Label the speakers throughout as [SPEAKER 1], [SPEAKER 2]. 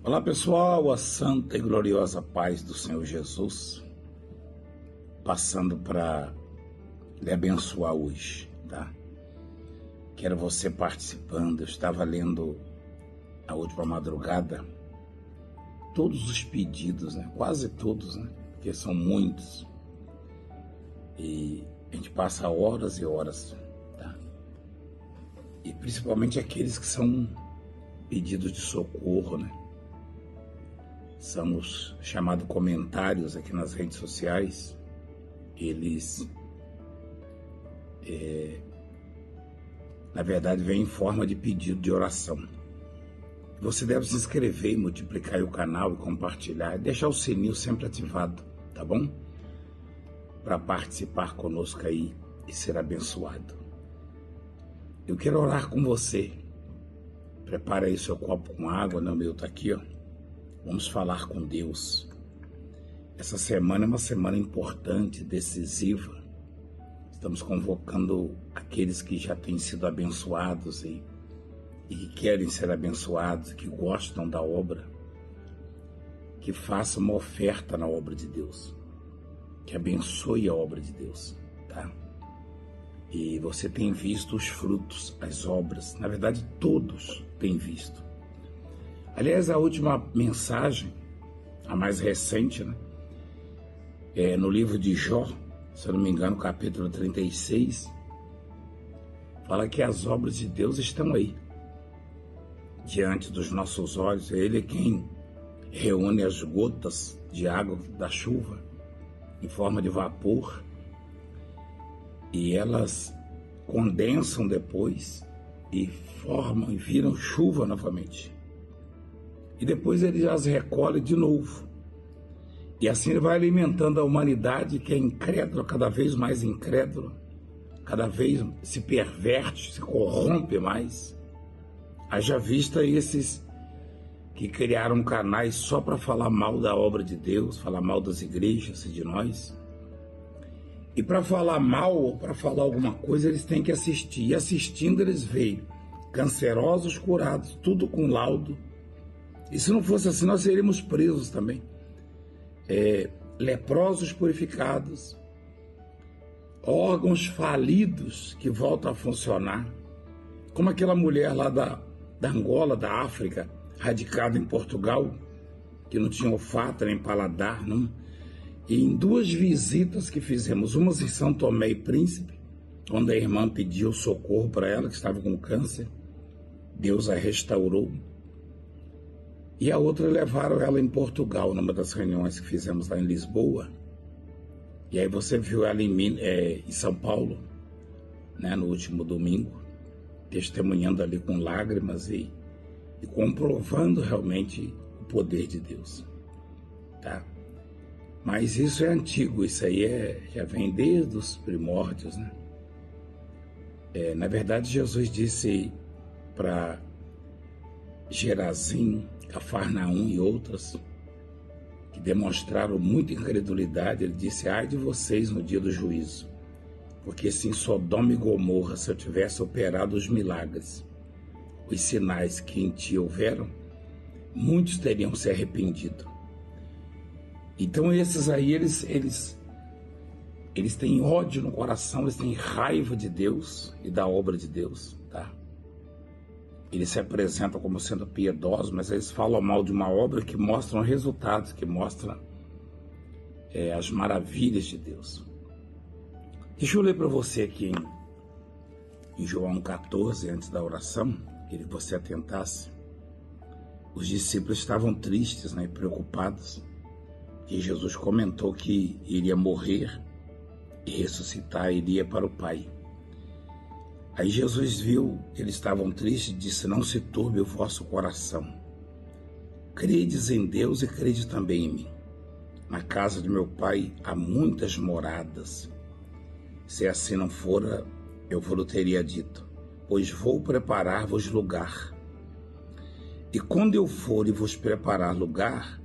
[SPEAKER 1] Olá pessoal, a santa e gloriosa paz do Senhor Jesus, passando para lhe abençoar hoje, tá? Quero você participando. Eu estava lendo a última madrugada todos os pedidos, né? Quase todos, né? Porque são muitos. E a gente passa horas e horas, tá? E principalmente aqueles que são pedidos de socorro, né? São os chamados comentários aqui nas redes sociais. Eles, na verdade, vêm em forma de pedido de oração. Você deve se inscrever e multiplicar o canal e compartilhar e deixar o sininho sempre ativado, tá bom? Para participar conosco aí e ser abençoado. Eu quero orar com você. Prepara aí seu copo com água, né? O meu tá aqui, ó. Vamos falar com Deus. Essa semana é uma semana importante, decisiva. Estamos convocando aqueles que já têm sido abençoados e que querem ser abençoados, que gostam da obra, que façam uma oferta na obra de Deus, que abençoe a obra de Deus, tá? E você tem visto os frutos, as obras, na verdade todos têm visto. Aliás, a última mensagem, a mais recente, né? No livro de Jó, se eu não me engano, capítulo 36, fala que as obras de Deus estão aí, diante dos nossos olhos. Ele é quem reúne as gotas de água da chuva em forma de vapor e elas condensam depois e formam e viram chuva novamente. E depois ele as recolhe de novo. E assim ele vai alimentando a humanidade, que é incrédula, cada vez mais incrédula, cada vez se perverte, se corrompe mais. Haja vista esses que criaram canais só para falar mal da obra de Deus, falar mal das igrejas e de nós. E para falar mal ou para falar alguma coisa, eles têm que assistir. E assistindo eles veem cancerosos curados, tudo com laudo. E se não fosse assim, nós seríamos presos também. Leprosos purificados, órgãos falidos que voltam a funcionar, como aquela mulher lá da Angola, da África, radicada em Portugal, que não tinha olfato nem paladar, não. E em duas visitas que fizemos, uma em São Tomé e Príncipe, onde a irmã pediu socorro para ela, que estava com câncer, Deus a restaurou. E a outra levaram ela em Portugal, numa das reuniões que fizemos lá em Lisboa. E aí você viu ela em São Paulo, né, no último domingo, testemunhando ali com lágrimas e comprovando realmente o poder de Deus, tá? Mas isso é antigo, isso aí já vem desde os primórdios, né? Na verdade, Jesus disse para Gerazim, Cafarnaum e outras que demonstraram muita incredulidade, ele disse: ai de vocês no dia do juízo, porque se em Sodoma e Gomorra, se eu tivesse operado os milagres, os sinais que em ti houveram, muitos teriam se arrependido. Então esses aí, eles têm ódio no coração, eles têm raiva de Deus e da obra de Deus, tá? Eles se apresentam como sendo piedosos, mas eles falam mal de uma obra que mostra resultados, que mostra as maravilhas de Deus. Deixa eu ler para você aqui em João 14, antes da oração, que você atentasse. Os discípulos estavam tristes, né, e preocupados, e Jesus comentou que iria morrer e ressuscitar, iria para o Pai. Aí Jesus viu que eles estavam tristes e disse: não se turbe o vosso coração. Credes em Deus e crede também em mim. Na casa de meu Pai há muitas moradas. Se assim não fora, eu vos teria dito, pois vou preparar-vos lugar. E quando eu for e vos preparar lugar,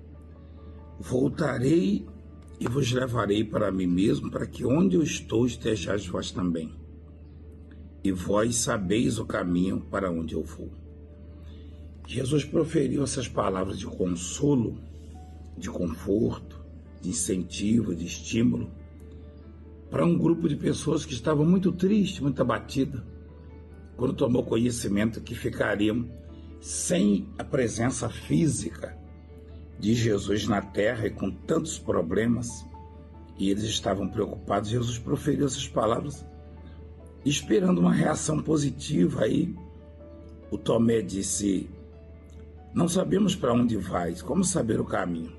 [SPEAKER 1] voltarei e vos levarei para mim mesmo, para que onde eu estou estejais vós também. E vós sabeis o caminho para onde eu vou. Jesus proferiu essas palavras de consolo, de conforto, de incentivo, de estímulo para um grupo de pessoas que estavam muito tristes, muito abatidas, quando tomou conhecimento que ficariam sem a presença física de Jesus na terra e com tantos problemas, e eles estavam preocupados. Jesus proferiu essas palavras esperando uma reação positiva. Aí o Tomé disse: não sabemos para onde vais, como saber o caminho?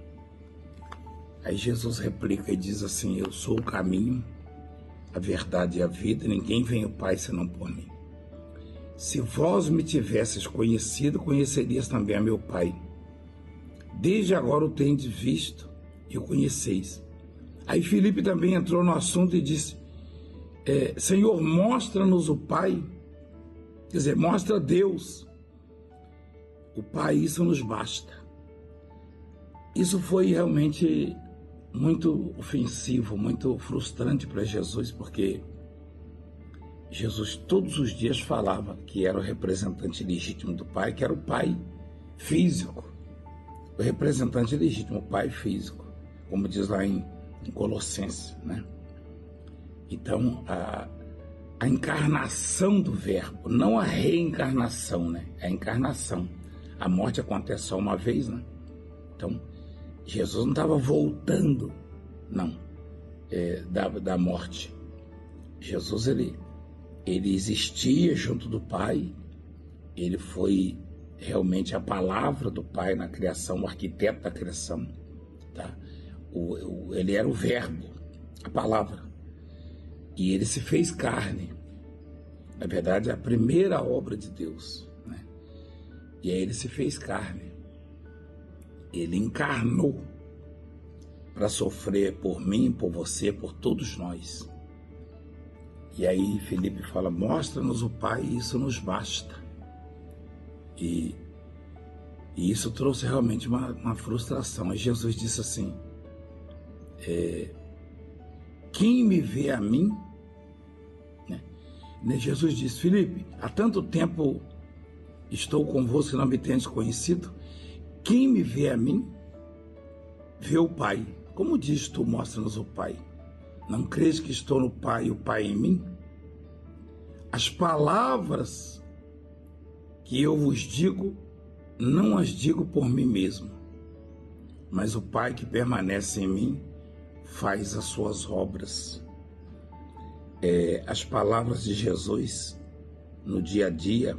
[SPEAKER 1] Aí Jesus replica e diz assim: eu sou o caminho, a verdade e a vida, ninguém vem ao Pai senão por mim. Se vós me tivesses conhecido, conhecerias também a meu Pai. Desde agora o tendes visto e o conheceis. Aí Filipe também entrou no assunto e disse: Senhor, mostra-nos o Pai. Quer dizer, mostra Deus. O Pai, isso nos basta. Isso foi realmente muito ofensivo, muito frustrante para Jesus, porque Jesus todos os dias falava que era o representante legítimo do Pai, que era o Pai físico. O representante legítimo, o Pai físico, como diz lá em Colossenses, né? Então, a encarnação do Verbo, não a reencarnação, né? A encarnação. A morte acontece só uma vez, né? Então, Jesus não estava voltando, não, da morte. Jesus, ele existia junto do Pai, ele foi realmente a palavra do Pai na criação, o arquiteto da criação, tá? Ele era o Verbo, a palavra, e ele se fez carne. Na verdade, a primeira obra de Deus, né? E aí ele se fez carne. Ele encarnou para sofrer por mim, por você, por todos nós. E aí Filipe fala: mostra-nos o Pai, e isso nos basta. E isso trouxe realmente uma frustração. Aí Jesus disse assim: quem me vê a mim, né? Jesus disse: Filipe, há tanto tempo estou convosco e não me tendes conhecido. Quem me vê a mim, vê o Pai. Como diz tu, mostra-nos o Pai? Não crês que estou no Pai e o Pai em mim? As palavras que eu vos digo, não as digo por mim mesmo, mas o Pai que permanece em mim faz as suas obras. As palavras de Jesus no dia a dia,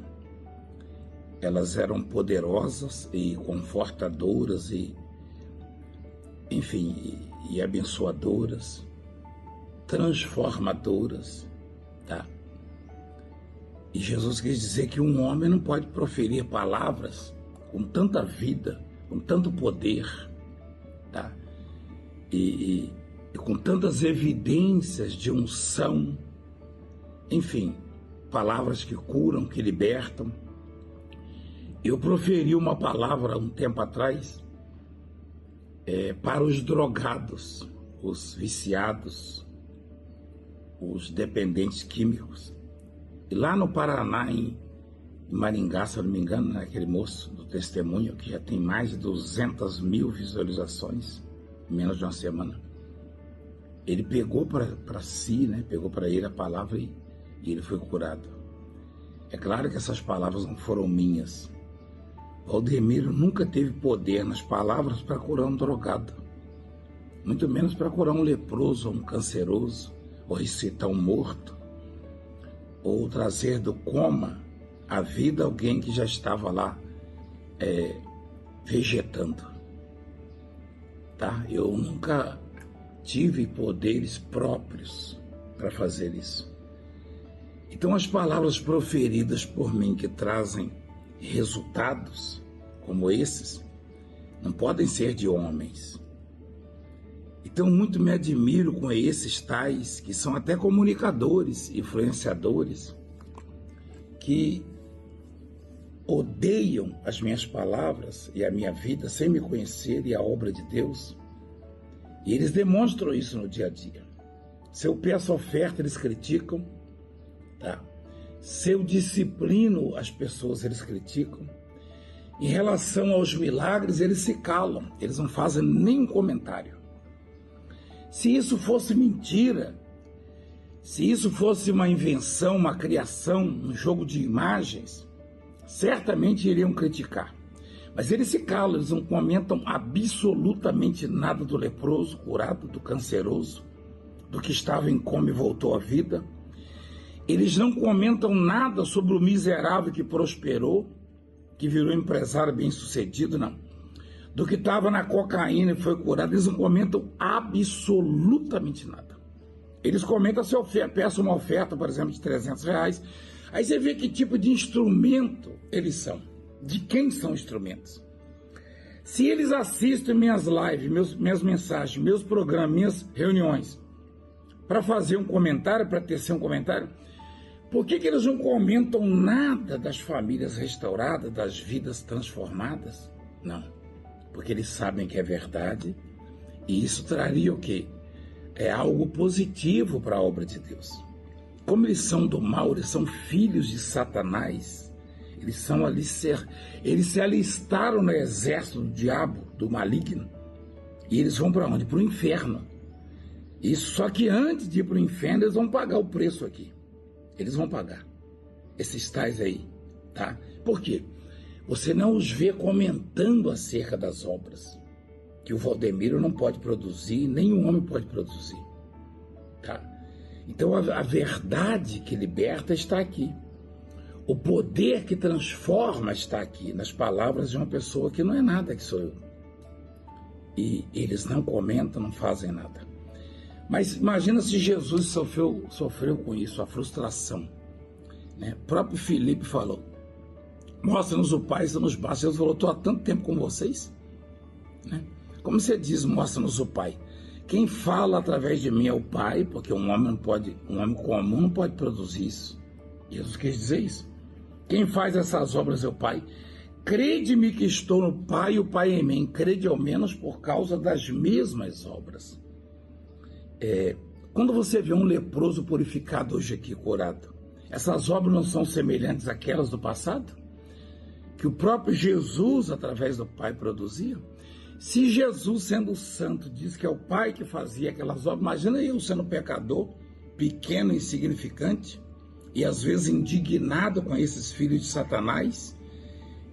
[SPEAKER 1] elas eram poderosas e confortadoras e, enfim, e abençoadoras, transformadoras, tá? E Jesus quis dizer que um homem não pode proferir palavras com tanta vida, com tanto poder, tá? E com tantas evidências de unção, enfim, palavras que curam, que libertam. Eu proferi uma palavra um tempo atrás para os drogados, os viciados, os dependentes químicos. E lá no Paraná, em Maringá, se eu não me engano, aquele moço do testemunho, que já tem mais de 200 mil visualizações em menos de uma semana, ele pegou para si, né? Pegou para ele a palavra e ele foi curado. É claro que essas palavras não foram minhas. Valdemiro nunca teve poder nas palavras para curar um drogado, muito menos para curar um leproso ou um canceroso, ou ressuscitar um morto, ou trazer do coma à vida alguém que já estava lá vegetando, tá? Eu nunca tive poderes próprios para fazer isso. Então, as palavras proferidas por mim que trazem resultados como esses não podem ser de homens. Então, muito me admiro com esses tais que são até comunicadores, influenciadores, que odeiam as minhas palavras e a minha vida sem me conhecer e a obra de Deus. E eles demonstram isso no dia a dia. Se eu peço oferta, eles criticam, tá? Se eu disciplino as pessoas, eles criticam. Em relação aos milagres, eles se calam, eles não fazem nenhum comentário. Se isso fosse mentira, se isso fosse uma invenção, uma criação, um jogo de imagens, certamente iriam criticar. Mas eles se calam, eles não comentam absolutamente nada do leproso curado, do canceroso, do que estava em coma e voltou à vida. Eles não comentam nada sobre o miserável que prosperou, que virou empresário bem-sucedido, não. Do que estava na cocaína e foi curado, eles não comentam absolutamente nada. Eles comentam se peça uma oferta, por exemplo, de R$300. Aí você vê que tipo de instrumento eles são, de quem são instrumentos. Se eles assistem minhas lives, minhas mensagens, meus programas, minhas reuniões, para fazer um comentário, para tecer um comentário, por que eles não comentam nada das famílias restauradas, das vidas transformadas? Não, porque eles sabem que é verdade e isso traria o quê? É algo positivo para a obra de Deus. Como eles são do mal, eles são filhos de Satanás, eles se alistaram no exército do diabo, do maligno, e eles vão para onde? Para o inferno. Isso, só que antes de ir para o inferno, eles vão pagar o preço aqui. Eles vão pagar. Esses tais aí, tá? Por quê? Você não os vê comentando acerca das obras que o Valdemiro não pode produzir, nem o homem pode produzir, tá? Então a verdade que liberta está aqui. O poder que transforma está aqui, nas palavras de uma pessoa que não é nada, que sou eu. E eles não comentam, não fazem nada. Mas imagina se Jesus sofreu com isso, a frustração. Né? O próprio Filipe falou, mostra-nos o Pai, isso nos basta. Jesus falou, estou há tanto tempo com vocês. Né? Como você diz, mostra-nos o Pai? Quem fala através de mim é o Pai, porque um homem comum não pode produzir isso. Jesus quis dizer isso. Quem faz essas obras é o Pai. Crede-me que estou no Pai e o Pai em mim. Crede ao menos por causa das mesmas obras. Quando você vê um leproso purificado hoje aqui, curado, essas obras não são semelhantes àquelas do passado? Que o próprio Jesus, através do Pai, produzia? Se Jesus, sendo santo, diz que é o Pai que fazia aquelas obras, imagina eu sendo pecador, pequeno e insignificante, e às vezes indignado com esses filhos de Satanás,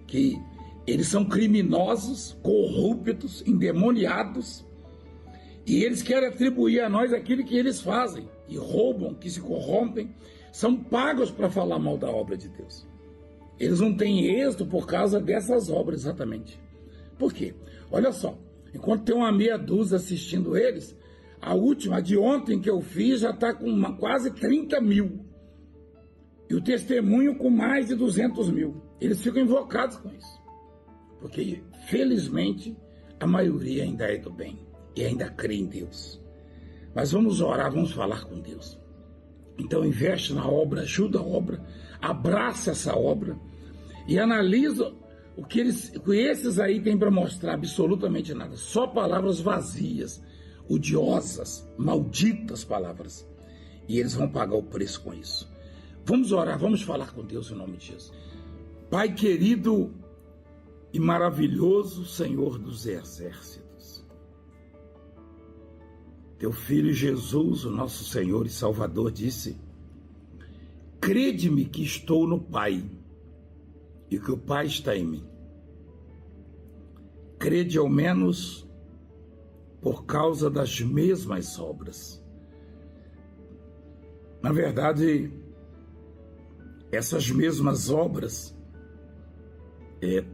[SPEAKER 1] que eles são criminosos, corruptos, endemoniados, e eles querem atribuir a nós aquilo que eles fazem, e roubam, que se corrompem, são pagos para falar mal da obra de Deus. Eles não têm êxito por causa dessas obras, exatamente. Por quê? Olha só, enquanto tem uma meia dúzia assistindo eles, a última, de ontem que eu fiz, já está com quase 30 mil. E o testemunho com mais de 200 mil. Eles ficam invocados com isso. Porque, felizmente, a maioria ainda é do bem. E ainda crê em Deus. Mas vamos orar, vamos falar com Deus. Então investe na obra, ajuda a obra, abraça essa obra e analisa o que esses aí têm para mostrar. Absolutamente nada, só palavras vazias, odiosas, malditas palavras. E eles vão pagar o preço com isso. Vamos orar, vamos falar com Deus em nome de Jesus. Pai querido e maravilhoso Senhor dos exércitos, Teu Filho Jesus, o nosso Senhor e Salvador, disse, crede-me que estou no Pai e que o Pai está em mim. Crede ao menos por causa das mesmas obras. Na verdade, essas mesmas obras,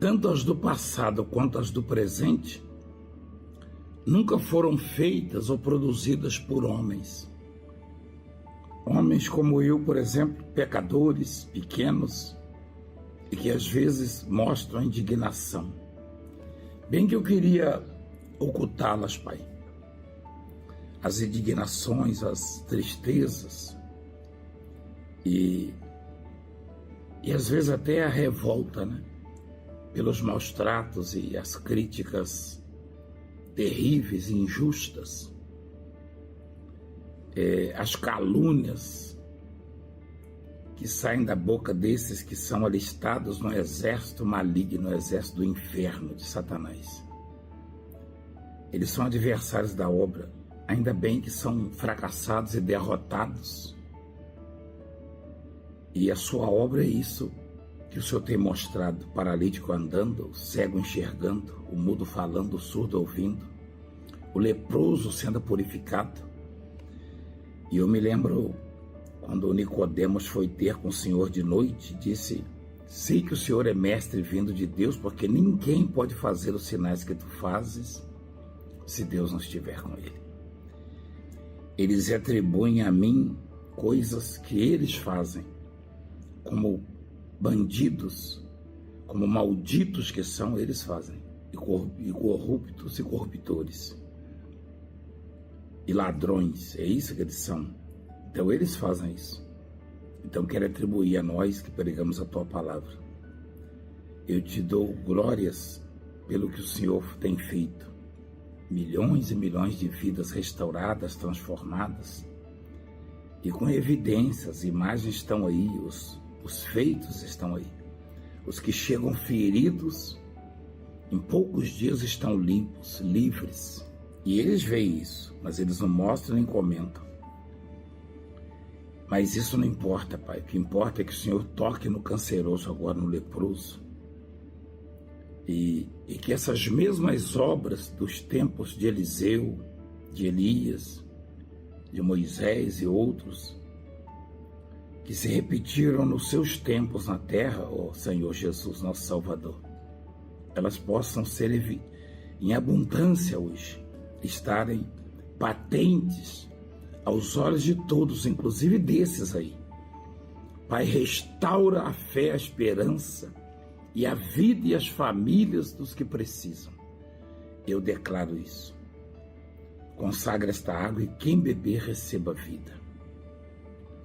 [SPEAKER 1] tanto as do passado quanto as do presente, nunca foram feitas ou produzidas por homens. Homens como eu, por exemplo, pecadores, pequenos, e que às vezes mostram indignação. Bem que eu queria ocultá-las, Pai. As indignações, as tristezas, e às vezes até a revolta, né? Pelos maus tratos e as críticas terríveis e injustas, as calúnias que saem da boca desses que são alistados no exército maligno, no exército do inferno de Satanás. Eles são adversários da obra, ainda bem que são fracassados e derrotados. E a sua obra é isso que o Senhor tem mostrado: paralítico andando, o cego enxergando, o mudo falando, o surdo ouvindo, o leproso sendo purificado. E eu me lembro quando Nicodemos foi ter com o Senhor de noite, disse: sei que o Senhor é mestre vindo de Deus, porque ninguém pode fazer os sinais que tu fazes se Deus não estiver com ele. Eles atribuem a mim coisas que eles fazem, como bandidos, como malditos que são, eles fazem, e corruptos e corruptores, e ladrões, é isso que eles são. Então eles fazem isso. Então quero atribuir a nós que pregamos a tua palavra. Eu te dou glórias pelo que o Senhor tem feito. Milhões e milhões de vidas restauradas, transformadas, e com evidências, imagens estão aí, os feitos estão aí. Os que chegam feridos, em poucos dias estão limpos, livres. E eles veem isso, mas eles não mostram nem comentam. Mas isso não importa, Pai. O que importa é que o Senhor toque no canceroso, agora no leproso. E que essas mesmas obras dos tempos de Eliseu, de Elias, de Moisés e outros, que se repetiram nos seus tempos na terra, ó Senhor Jesus, nosso Salvador, elas possam ser em abundância hoje, estarem patentes aos olhos de todos, inclusive desses aí. Pai, restaura a fé, a esperança e a vida e as famílias dos que precisam. Eu declaro isso. Consagra esta água e quem beber receba vida.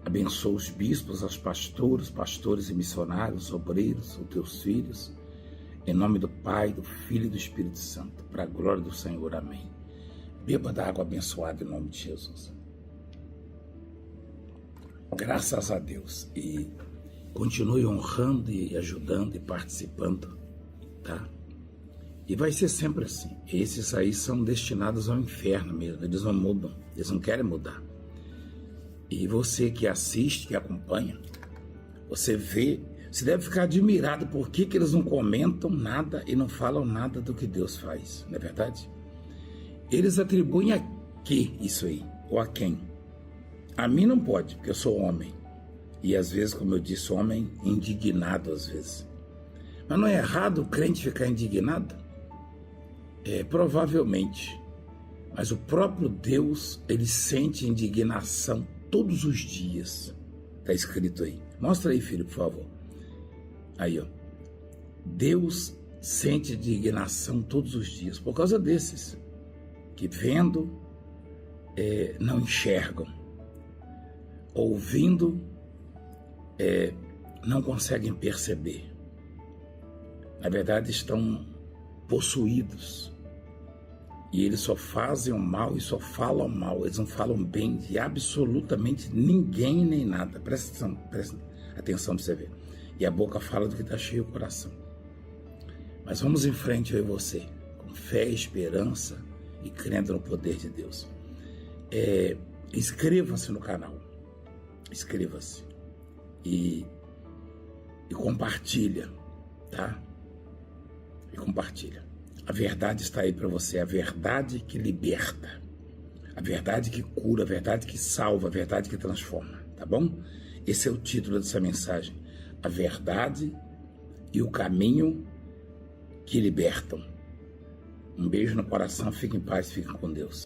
[SPEAKER 1] Abençoa os bispos, os pastores e missionários, obreiros, os teus filhos, em nome do Pai, do Filho e do Espírito Santo, para a glória do Senhor. Amém. Beba da água abençoada em nome de Jesus. Graças a Deus. E continue honrando e ajudando e participando, tá? E vai ser sempre assim. Esses aí são destinados ao inferno mesmo. Eles não mudam, eles não querem mudar. E você que assiste, que acompanha, você vê, você deve ficar admirado por que eles não comentam nada e não falam nada do que Deus faz, não é verdade? Eles atribuem a que isso aí? Ou a quem? A mim não pode, porque eu sou homem. E às vezes, como eu disse, homem indignado às vezes. Mas não é errado o crente ficar indignado? Provavelmente. Mas o próprio Deus, ele sente indignação todos os dias. Está escrito aí. Mostra aí, filho, por favor. Aí, ó. Deus sente indignação todos os dias por causa desses que vendo não enxergam, ouvindo não conseguem perceber. Na verdade, estão possuídos. E eles só fazem o mal e só falam mal. Eles não falam bem de absolutamente ninguém nem nada. Presta atenção para você ver. E a boca fala do que está cheio o coração. Mas vamos em frente, eu e você, com fé, esperança e crendo no poder de Deus. Inscreva-se no canal. Inscreva-se. E compartilha, tá? E compartilha. A verdade está aí para você, a verdade que liberta, a verdade que cura, a verdade que salva, a verdade que transforma, tá bom? Esse é o título dessa mensagem, a verdade e o caminho que libertam. Um beijo no coração, fique em paz, fique com Deus.